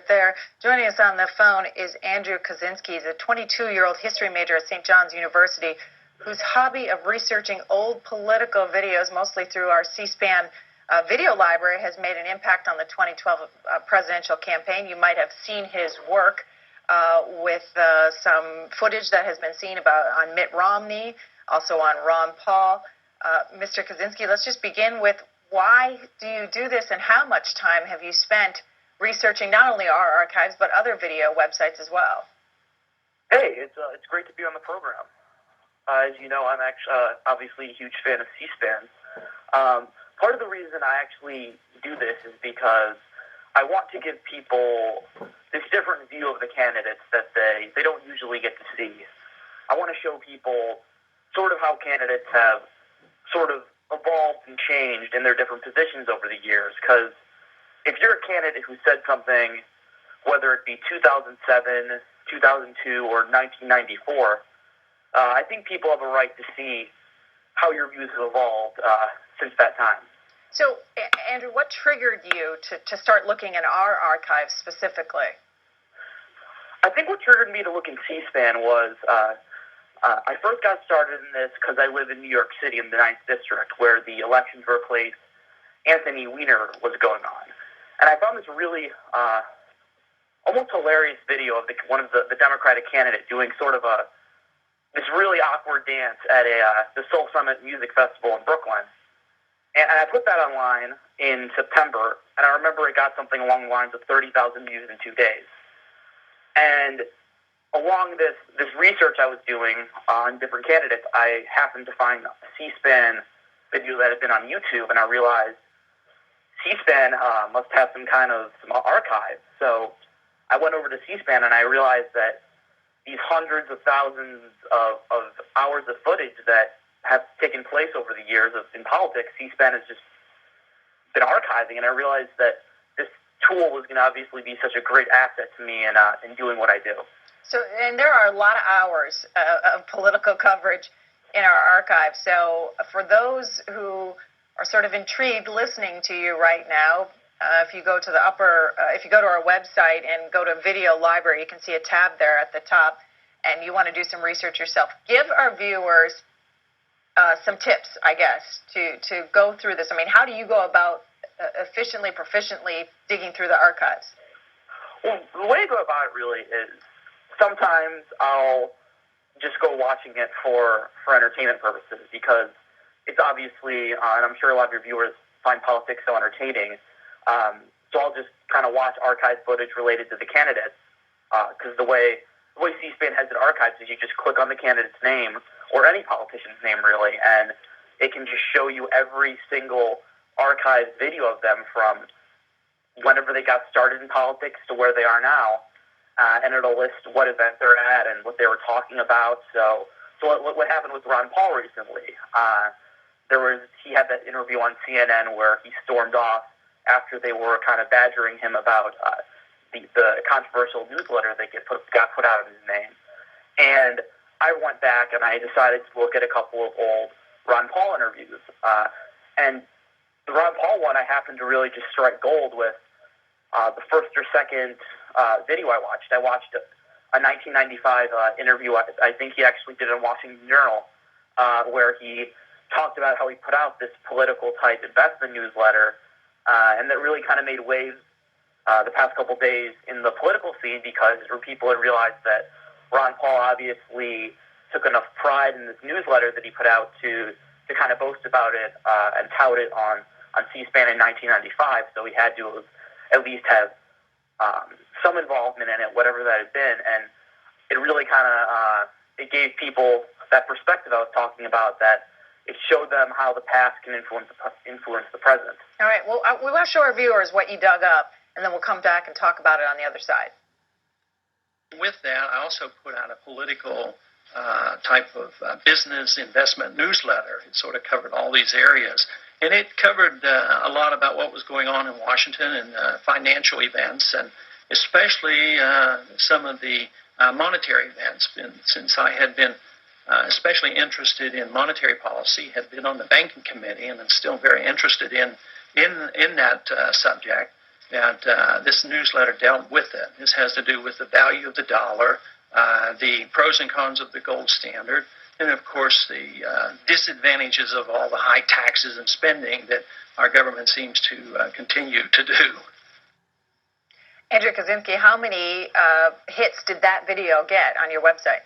there. Joining us on the phone is Andrew Kaczynski. He's a 22-year-old history major at St. John's University whose hobby of researching old political videos, mostly through our C-SPAN video library, has made an impact on the 2012 presidential campaign. You might have seen his work with some footage that has been seen on Mitt Romney, also on Ron Paul. Mr. Kaczynski, let's just begin with why do you do this, and how much time have you spent researching not only our archives but other video websites as well? Hey, it's great to be on the program. As you know, I'm actually obviously a huge fan of C-SPAN. Part of the reason I actually do this is because I want to give people this different view of the candidates that they don't usually get to see. I want to show people sort of how candidates have sort of evolved and changed in their different positions over the years. Because if you're a candidate who said something, whether it be 2007, 2002, or 1994, I think people have a right to see how your views have evolved since that time. So, Andrew, what triggered you to start looking at our archives specifically? I think what triggered me to look in C-SPAN was I first got started in this because I live in New York City in the 9th District, where the election to replace Anthony Weiner was going on. And I found this really almost hilarious video of one of the Democratic candidate doing sort of this really awkward dance at the Soul Summit Music Festival in Brooklyn. And I put that online in September, and I remember it got something along the lines of 30,000 views in 2 days. And along this research I was doing on different candidates, I happened to find a C-SPAN video that had been on YouTube, and I realized C-SPAN must have some archive. So I went over to C-SPAN, and I realized that these hundreds of thousands of hours of footage that have taken place over the years in politics, C-SPAN has just been archiving, and I realized that this tool was going to obviously be such a great asset to me in doing what I do. So, and there are a lot of hours of political coverage in our archive. So for those who are sort of intrigued listening to you right now, if you go to if you go to our website and go to video library, you can see a tab there at the top, and you want to do some research yourself. Give our viewers some tips, I guess, to go through this. I mean, how do you go about efficiently, proficiently digging through the archives? Well, the way I go about it really is sometimes I'll just go watching it for entertainment purposes, because it's obviously, and I'm sure a lot of your viewers find politics so entertaining, so I'll just kind of watch archive footage related to the candidates, because the way C-SPAN has it archived is you just click on the candidate's name, or any politician's name really, and it can just show you every single archived video of them from whenever they got started in politics to where they are now, and it'll list what event they're at and what they were talking about. So what happened with Ron Paul recently? He had that interview on CNN where he stormed off after they were kind of badgering him about the controversial newsletter that got put out in his name. And I went back and I decided to look at a couple of old Ron Paul interviews. And the Ron Paul one, I happened to really just strike gold with the first or second video I watched. I watched a 1995 interview. I think he actually did in Washington Journal, where he talked about how he put out this political type investment newsletter, and that really kind of made waves the past couple days in the political scene, because people had realized that Ron Paul obviously took enough pride in this newsletter that he put out to kind of boast about it and tout it on C-SPAN in 1995. So he had to at least have some involvement in it, whatever that had been. And it really kind of it gave people that perspective I was talking about, that it showed them how the past can influence the present. All right. Well, we want to show our viewers what you dug up, and then we'll come back and talk about it on the other side. With that, I also put out a political type of business investment newsletter. It sort of covered all these areas. And it covered a lot about what was going on in Washington and financial events, and especially some of the monetary events. And since I had been especially interested in monetary policy, had been on the banking committee, and I'm still very interested in that subject. And this newsletter dealt with it. This has to do with the value of the dollar, the pros and cons of the gold standard, and of course the disadvantages of all the high taxes and spending that our government seems to continue to do. Andrew Kaczynski, how many hits did that video get on your website?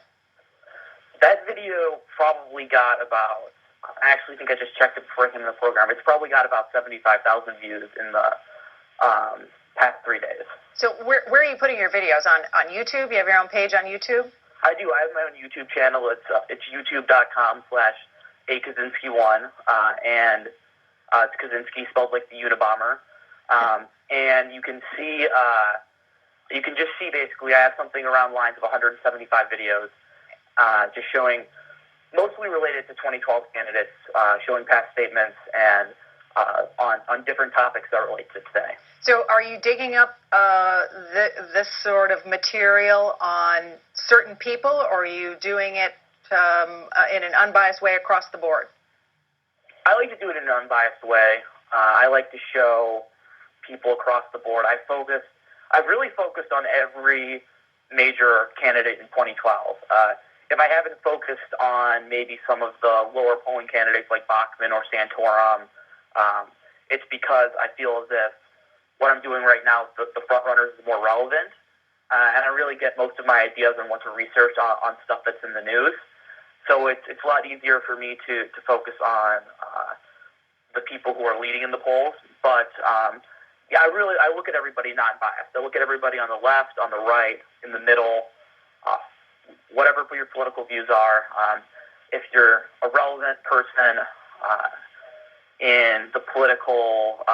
That video probably got about, I actually think I just checked it before I came in the program, it's probably got about 75,000 views in the past 3 days. So where are you putting your videos? On YouTube? You have your own page on YouTube? I do. I have my own YouTube channel. It's youtube.com/akaczynski1, and it's Kaczynski spelled like the Unabomber. And you can just see basically I have something around lines of 175 videos, just showing, mostly related to 2012 candidates, showing past statements and on different topics that relate to today. So are you digging up this sort of material on certain people, or are you doing it in an unbiased way across the board? I like to do it in an unbiased way. I like to show people across the board. I've really focused on every major candidate in 2012. If I haven't focused on maybe some of the lower polling candidates like Bachman or Santorum, it's because I feel as if what I'm doing right now, the front runners, is more relevant, and I really get most of my ideas on what to research on stuff that's in the news. So it's a lot easier for me to focus on the people who are leading in the polls. But yeah, I look at everybody non-biased. I look at everybody on the left, on the right, in the middle, whatever your political views are. If you're a relevant person in the political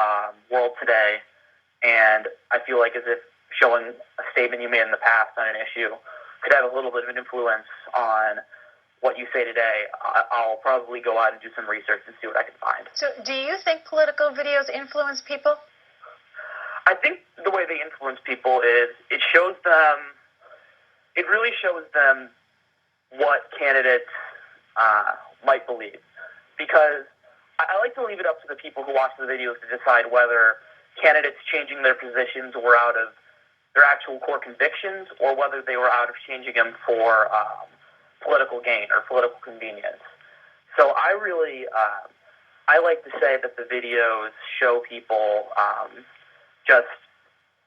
world today, and I feel like as if showing a statement you made in the past on an issue could have a little bit of an influence on what you say today, I'll probably go out and do some research and see what I can find. So do you think political videos influence people? I think the way they influence people is it really shows them what candidates might believe. Because I like to leave it up to the people who watch the videos to decide whether candidates changing their positions were out of their actual core convictions or whether they were out of changing them for political gain or political convenience. So I really, I like to say that the videos show people just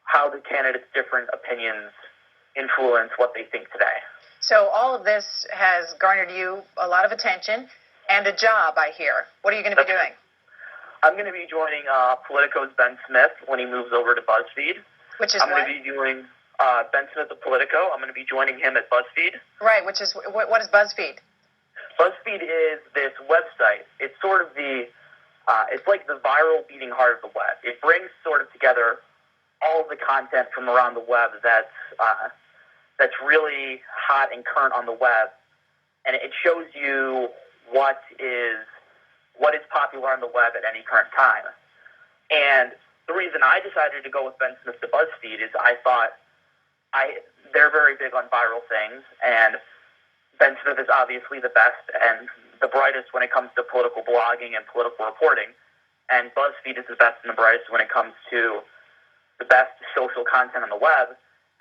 how the candidates' different opinions influence what they think today. So all of this has garnered you a lot of attention and a job, I hear. What are you going to be doing? I'm going to be joining Politico's Ben Smith when he moves over to BuzzFeed. Which is I'm going to be doing Ben Smith of Politico. I'm going to be joining him at BuzzFeed. Right, which is, what is BuzzFeed? BuzzFeed is this website. It's sort of it's like the viral beating heart of the web. It brings sort of together all of the content from around the web that's really hot and current on the web, and it shows you what is popular on the web at any current time. And the reason I decided to go with Ben Smith to BuzzFeed is I thought they're very big on viral things, and Ben Smith is obviously the best and the brightest when it comes to political blogging and political reporting, and BuzzFeed is the best and the brightest when it comes to the best social content on the web.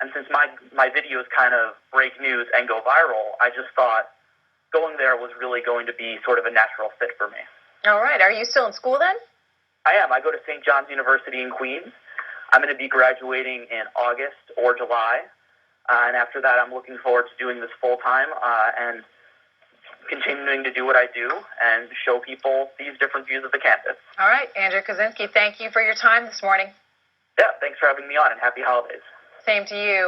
And since my videos kind of break news and go viral, I just thought going there was really going to be sort of a natural fit for me. All right. Are you still in school then? I am. I go to St. John's University in Queens. I'm going to be graduating in August or July. And after that, I'm looking forward to doing this full-time and continuing to do what I do and show people these different views of the candidates. All right. Andrew Kaczynski, thank you for your time this morning. Yeah, thanks for having me on, and happy holidays. Same to you.